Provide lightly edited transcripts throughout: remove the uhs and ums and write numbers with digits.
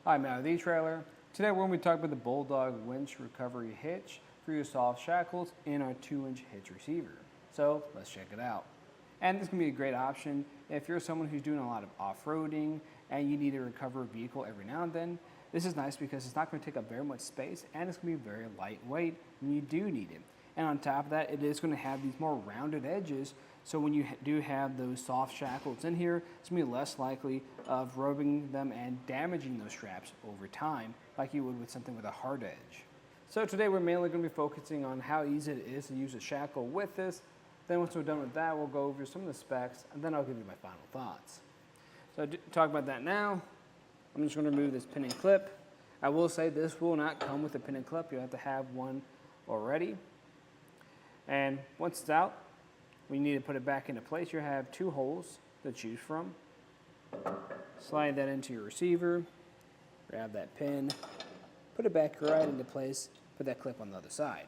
Hi, I'm Matt with eTrailer. Today we're going to be talking about the Bulldog Winch Recovery Hitch for your soft shackles in our 2-inch hitch receiver. So let's check it out. And this is going to be a great option if you're someone who's doing a lot of off-roading and you need to recover a vehicle every now and then. This is nice because it's not going to take up very much space and it's going to be very lightweight when you do need it. And on top of that, it is going to have these more rounded edges, so when you do have those soft shackles in here, it's going to be less likely of rubbing them and damaging those straps over time like you would with something with a hard edge. So today we're mainly going to be focusing on how easy it is to use a shackle with this. Then once we're done with that, we'll go over some of the specs and then I'll give you my final thoughts. So to talk about that now, I'm just going to remove this pin and clip. I will say this will not come with a pin and clip. You'll have to have one already. And once it's out, we need to put it back into place. You have 2 holes to choose from. Slide that into your receiver, grab that pin, put it back right into place, put that clip on the other side.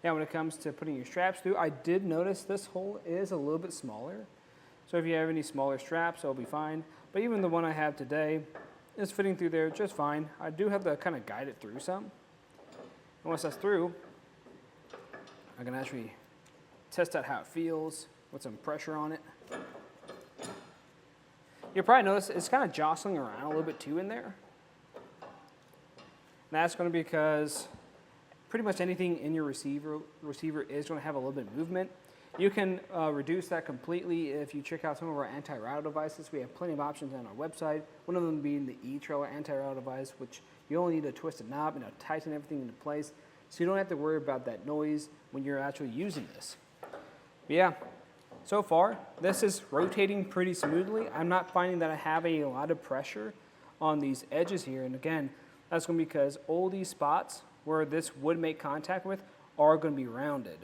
Now when it comes to putting your straps through, I did notice this hole is a little bit smaller. So if you have any smaller straps, it'll be fine. But even the one I have today is fitting through there just fine. I do have to kind of guide it through some. And once that's through, I can actually test out how it feels with some pressure on it. You'll probably notice it's kind of jostling around a little bit too in there. And that's going to be because pretty much anything in your receiver is going to have a little bit of movement. You can reduce that completely if you check out some of our anti-rattle devices. We have plenty of options on our website. One of them being the eTrailer anti-rattle device, which you only need to twist a knob and tighten everything into place, so you don't have to worry about that noise when you're actually using this. But yeah, so far this is rotating pretty smoothly. I'm not finding that I have a lot of pressure on these edges here, and again, that's going to be because all these spots where this would make contact with are going to be rounded.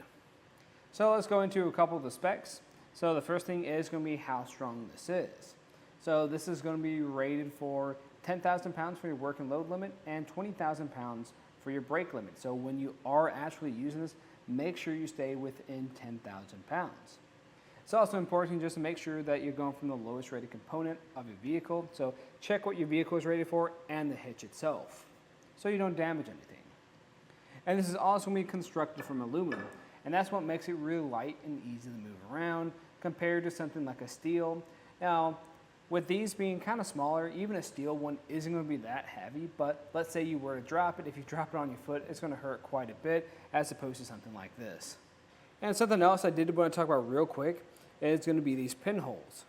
So let's go into a couple of the specs. So the first thing is going to be how strong this is. So this is going to be rated for 10,000 pounds for your working load limit and 20,000 pounds for your brake limit. So when you are actually using this, make sure you stay within 10,000 pounds. It's also important just to make sure that you're going from the lowest rated component of your vehicle. So check what your vehicle is rated for and the hitch itself, so you don't damage anything. And this is also going to be constructed from aluminum, and that's what makes it really light and easy to move around compared to something like a steel. Now, with these being kind of smaller, even a steel one isn't going to be that heavy, but let's say you were to drop it. If you drop it on your foot, it's going to hurt quite a bit as opposed to something like this. And something else I did want to talk about real quick is going to be these pinholes.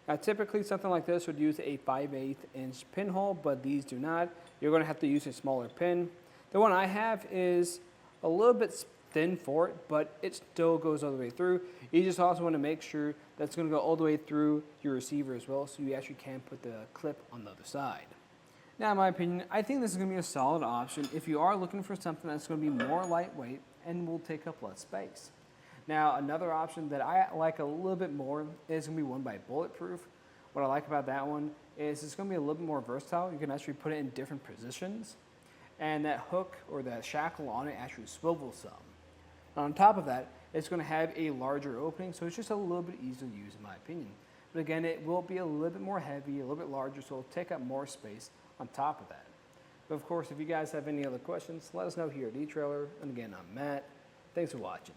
Now typically something like this would use a 5/8 inch pinhole, but these do not. You're going to have to use a smaller pin. The one I have is a little bit thin for it, but it still goes all the way through. You just also want to make sure that's going to go all the way through your receiver as well, so you actually can put the clip on the other side. Now, in my opinion, I think this is going to be a solid option if you are looking for something that's going to be more lightweight and will take up less space. Now, another option that I like a little bit more is going to be one by Bulletproof. What I like about that one is it's going to be a little bit more versatile. You can actually put it in different positions, and that hook or that shackle on it actually swivels some. On top of that, it's going to have a larger opening, so it's just a little bit easier to use in my opinion. But again, it will be a little bit more heavy, a little bit larger, so it'll take up more space on top of that. But of course, if you guys have any other questions, let us know here at eTrailer. And again, I'm Matt. Thanks for watching.